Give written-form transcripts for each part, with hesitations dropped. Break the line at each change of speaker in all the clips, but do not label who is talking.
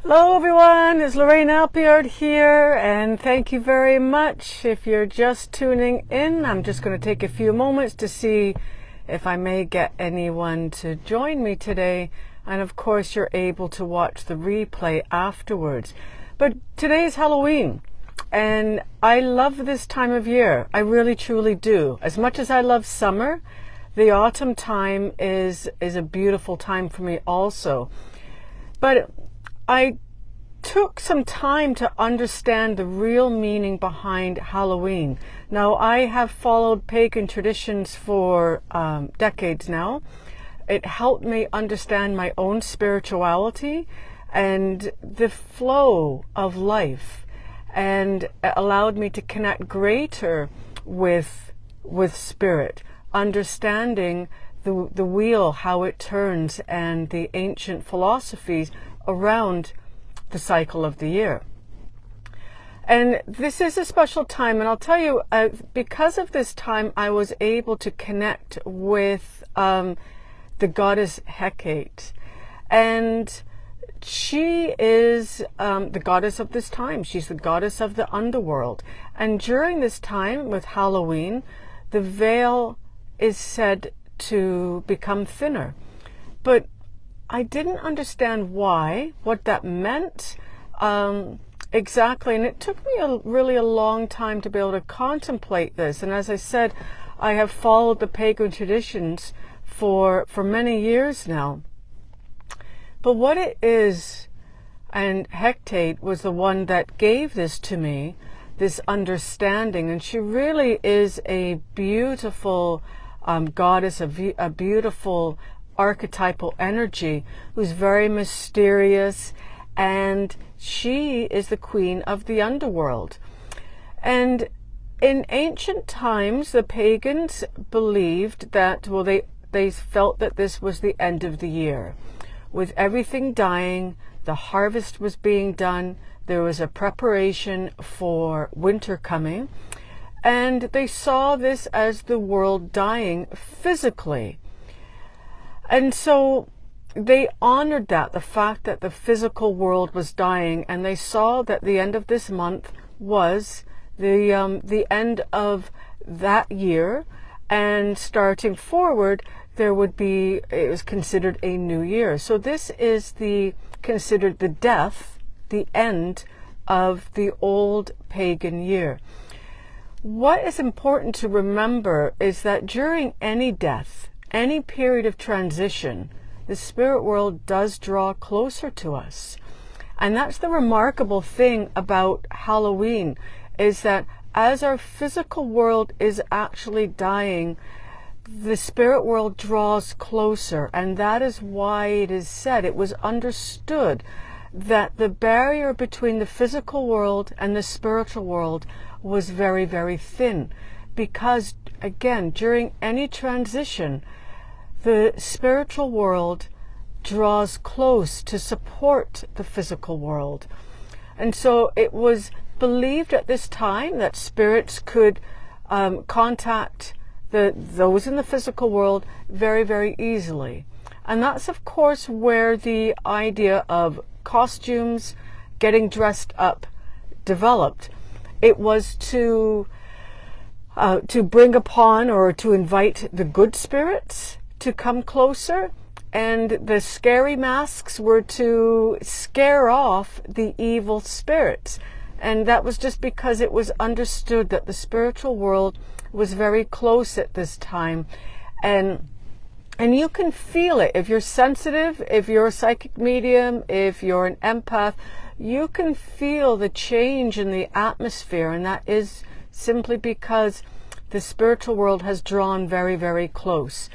Hello everyone, it's Lorraine here, and thank you very much. If you're just tuning in, I'm just going to take a few moments to see if I may get anyone to join me today, and of course you're able to watch the replay afterwards. But today is Halloween, and I love this time of year. I really truly do. As much as I love summer, the autumn time is a beautiful time for me also. But I took some time to understand the real meaning behind Halloween. Now, I have followed pagan traditions for decades now. It helped me understand my own spirituality and the flow of life, and it allowed me to connect greater with spirit, understanding the wheel, how it turns, and the ancient philosophies around the cycle of the year. And this is a special time, and I'll tell you, because of this time, I was able to connect with the goddess Hecate, and she is the goddess of this time. She's the goddess of the underworld, and during this time with Halloween, the veil is said to become thinner. But I didn't understand what that meant exactly, and it took me really a long time to be able to contemplate this. And as I said, I have followed the pagan traditions for many years now. But what it is, and Hecate was the one that gave this to me, this understanding, and she really is a beautiful goddess, a beautiful archetypal energy who's very mysterious, and she is the queen of the underworld. And in ancient times, the pagans believed that, well, they felt that this was the end of the year. With everything dying, the harvest was being done, there was a preparation for winter coming, and they saw this as the world dying physically. And so they honored that, the fact that the physical world was dying, and they saw that the end of this month was the end of that year, and starting forward, it was considered a new year. So this is considered the death, the end of the old pagan year. What is important to remember is that during any death, any period of transition, the spirit world does draw closer to us. And that's the remarkable thing about Halloween, is that as our physical world is actually dying, the spirit world draws closer. And that is why it is said, it was understood that the barrier between the physical world and the spiritual world was very, very thin. Because, again, during any transition, the spiritual world draws close to support the physical world. And so it was believed at this time that spirits could contact those in the physical world very, very easily. And that's, of course, where the idea of costumes, getting dressed up, developed. It was to bring upon, or to invite, the good spirits to come closer, and the scary masks were to scare off the evil spirits. And that was just because it was understood that the spiritual world was very close at this time. And you can feel it. If you're sensitive, if you're a psychic medium, if you're an empath, you can feel the change in the atmosphere, and that is simply because the spiritual world has drawn very, very close.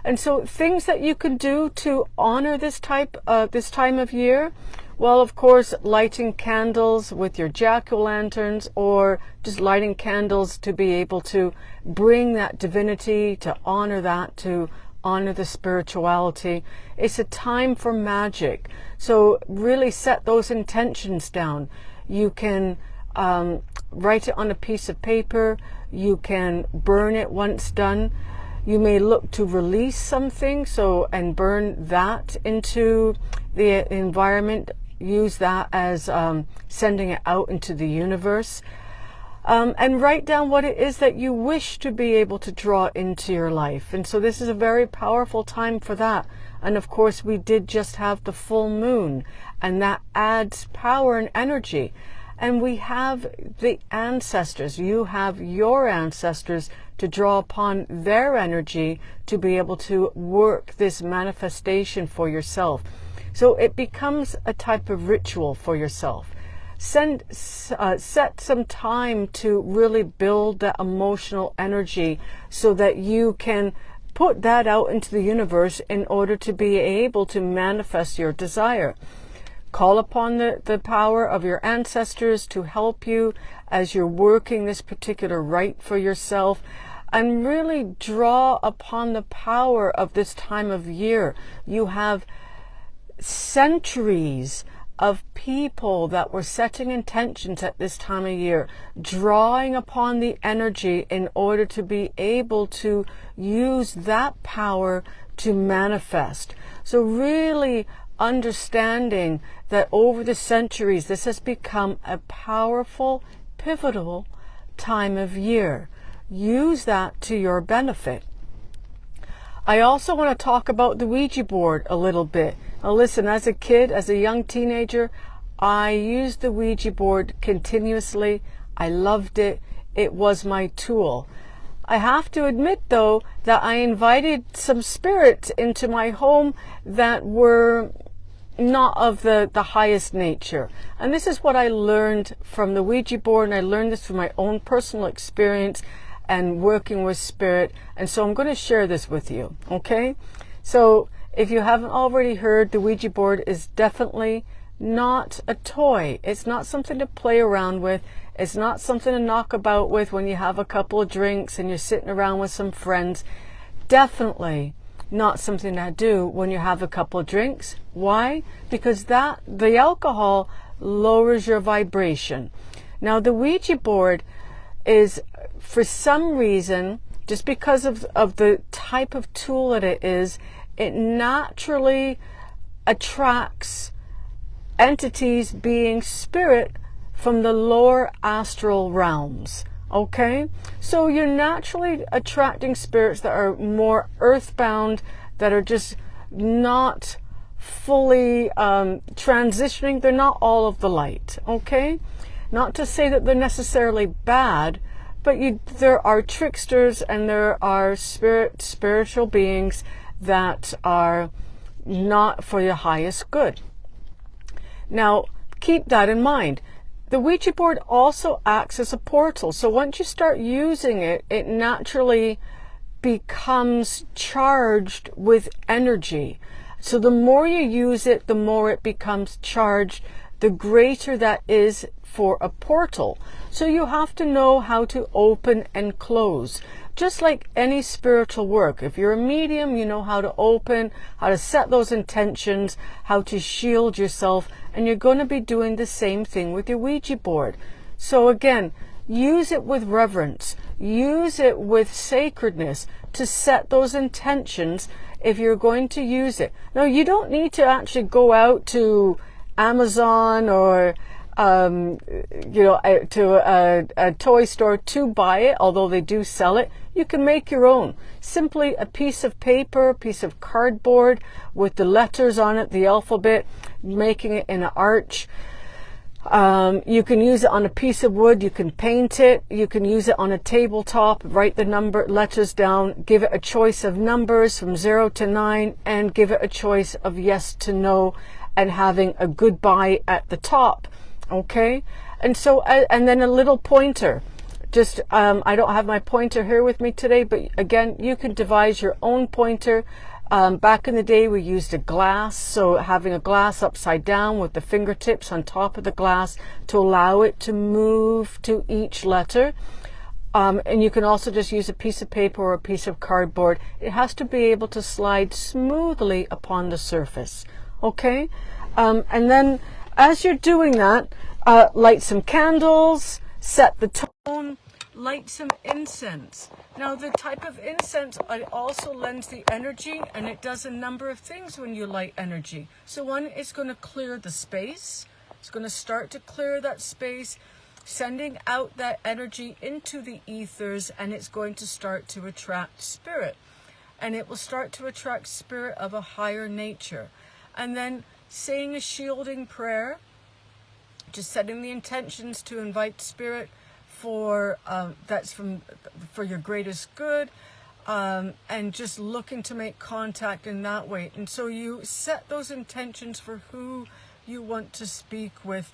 And so things that you can do to honor this time of year, well, of course, lighting candles with your jack-o'-lanterns, or just lighting candles to be able to bring that divinity, to honor that, to honor the spirituality. It's a time for magic. So really set those intentions down. You can write it on a piece of paper. You can burn it once done. You may look to release something, and burn that into the environment use that as sending it out into the universe. And write down what it is that you wish to be able to draw into your life. And so this is a very powerful time for that. And of course, we did just have the full moon, and that adds power and energy. And we have the ancestors. You have your ancestors to draw upon their energy to be able to work this manifestation for yourself. So it becomes a type of ritual for yourself. Set some time to really build that emotional energy so that you can put that out into the universe in order to be able to manifest your desire. Call upon the power of your ancestors to help you as you're working this particular rite for yourself, and really draw upon the power of this time of year. You have centuries of people that were setting intentions at this time of year, drawing upon the energy in order to be able to use that power to manifest. So really understanding that over the centuries, this has become a powerful, pivotal time of year. Use that to your benefit. I also want to talk about the Ouija board a little bit. Now listen, as a kid, as a young teenager, I used the Ouija board continuously. I loved it. It was my tool. I have to admit, though, that I invited some spirits into my home that were not of the highest nature. And this is what I learned from the Ouija board, and I learned this from my own personal experience and working with spirit. And so I'm going to share this with you, okay? So if you haven't already heard, the Ouija board is definitely not a toy. It's not something to play around with. It's not something to knock about with when you have a couple of drinks and you're sitting around with some friends. Definitely not something to do when you have a couple of drinks. Why? Because the alcohol lowers your vibration. Now the Ouija board is, for some reason, just because of the type of tool that it is, it naturally attracts entities, being spirit, from the lower astral realms. Okay? So you're naturally attracting spirits that are more earthbound, that are just not fully transitioning. They're not all of the light. Okay? Not to say that they're necessarily bad, but there are tricksters and there are spiritual beings that are not for your highest good. Now, keep that in mind. The Ouija board also acts as a portal. So once you start using it, it naturally becomes charged with energy. So the more you use it, the more it becomes charged, the greater that is for a portal. So you have to know how to open and close. Just like any spiritual work. If you're a medium, you know how to open, how to set those intentions, how to shield yourself, and you're going to be doing the same thing with your Ouija board. So again, use it with reverence. Use it with sacredness to set those intentions if you're going to use it. Now, you don't need to actually go out to Amazon or to a toy store to buy it, although they do sell it. You can make your own. Simply a piece of paper, a piece of cardboard with the letters on it, the alphabet, making it in an arch. You can use it on a piece of wood. You can paint it. You can use it on a tabletop. Write the letters down. Give it a choice of numbers from 0 to 9, and give it a choice of yes to no, and having a goodbye at the top. Okay, and so and then a little pointer. Just I don't have my pointer here with me today, but again, you can devise your own pointer. Back in the day, we used a glass, so having a glass upside down with the fingertips on top of the glass to allow it to move to each letter. And you can also just use a piece of paper or a piece of cardboard. It has to be able to slide smoothly upon the surface. Okay, and then as you're doing that, light some candles, set the tone, light some incense. Now the type of incense, it also lends the energy, and it does a number of things when you light energy. So one, it's going to clear the space. It's going to start to clear that space, sending out that energy into the ethers, and it's going to start to attract spirit. And it will start to attract spirit of a higher nature. And then saying a shielding prayer, just setting the intentions to invite spirit for for your greatest good, and just looking to make contact in that way. And so you set those intentions for who you want to speak with.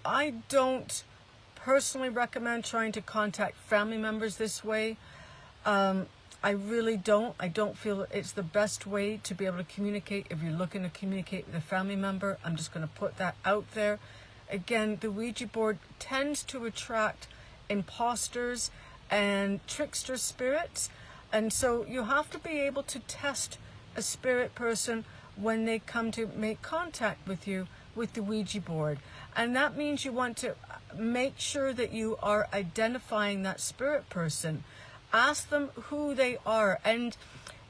I don't personally recommend trying to contact family members this way. I really don't. I don't feel it's the best way to be able to communicate if you're looking to communicate with a family member. I'm just going to put that out there. Again, the Ouija board tends to attract imposters and trickster spirits. And so you have to be able to test a spirit person when they come to make contact with you with the Ouija board. And that means you want to make sure that you are identifying that spirit person. Ask them who they are, and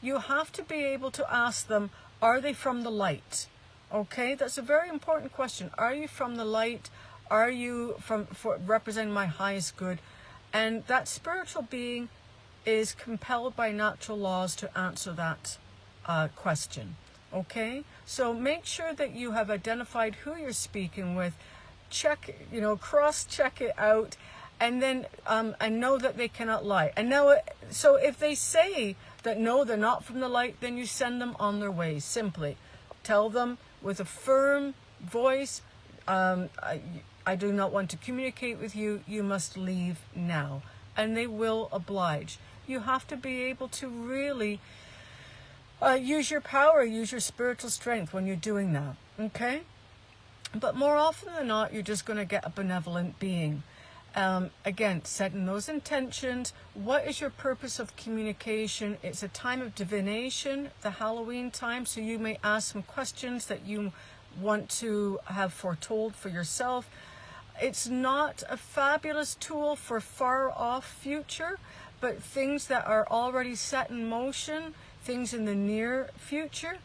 you have to be able to ask them, are they from the light? Okay, that's a very important question. Are you from the light? Are you for representing my highest good? And that spiritual being is compelled by natural laws to answer that question. Okay, so make sure that you have identified who you're speaking with. Check, cross-check it out. And then I know that they cannot lie. And now, so if they say that no, they're not from the light, then you send them on their way. Simply tell them with a firm voice, I do not want to communicate with you. You must leave now. And they will oblige. You have to be able to really use your power, use your spiritual strength when you're doing that. Okay? But more often than not, you're just going to get a benevolent being. Again, setting those intentions. What is your purpose of communication? It's a time of divination, the Halloween time, so you may ask some questions that you want to have foretold for yourself. It's not a fabulous tool for far off future, but things that are already set in motion, things in the near future,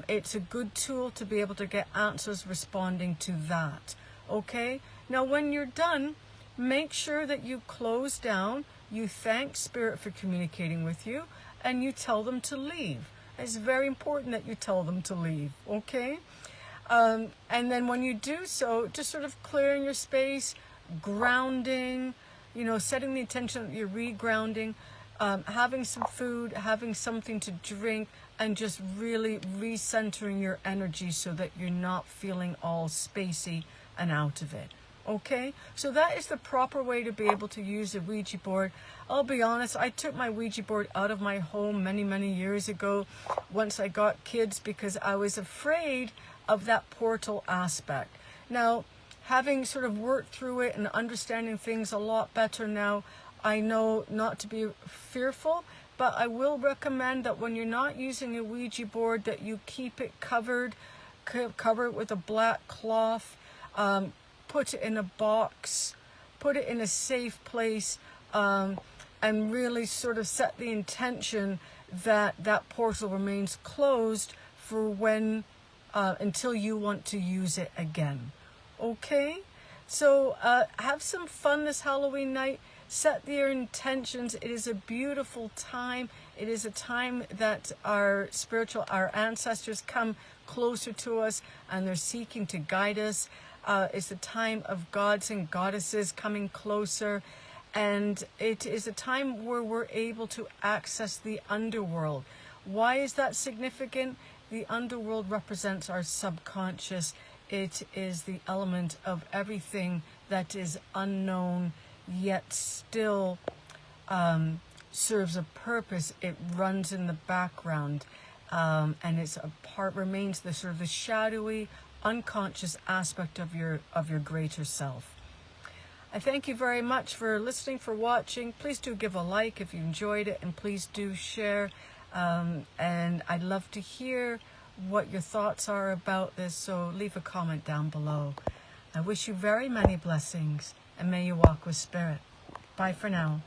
it's a good tool to be able to get answers responding to that. Okay? Now when you're done, make sure that you close down, you thank Spirit for communicating with you, and you tell them to leave. It's very important that you tell them to leave, okay? And then when you do so, just sort of clearing your space, grounding, setting the intention that you're re-grounding, having some food, having something to drink, and just really recentering your energy so that you're not feeling all spacey and out of it. Okay, so that is the proper way to be able to use a Ouija board. I'll be honest, I took my Ouija board out of my home many, many years ago once I got kids because I was afraid of that portal aspect. Now, having sort of worked through it and understanding things a lot better now, I know not to be fearful, but I will recommend that when you're not using a Ouija board that you keep it covered, cover it with a black cloth, put it in a box, put it in a safe place, and really sort of set the intention that that portal remains closed for when, until you want to use it again. Okay? So have some fun this Halloween night. Set your intentions. It is a beautiful time. It is a time that our ancestors come closer to us and they're seeking to guide us. It's a time of gods and goddesses coming closer, and it is a time where we're able to access the underworld. Why is that significant? The underworld represents our subconscious. It is the element of everything that is unknown, yet still serves a purpose. It runs in the background, and it's remains the sort of the shadowy, unconscious aspect of your greater self. I thank you very much for listening, for watching. Please do give a like if you enjoyed it, and please do share. And I'd love to hear what your thoughts are about this, so leave a comment down below. I wish you very many blessings, and may you walk with Spirit. Bye for now.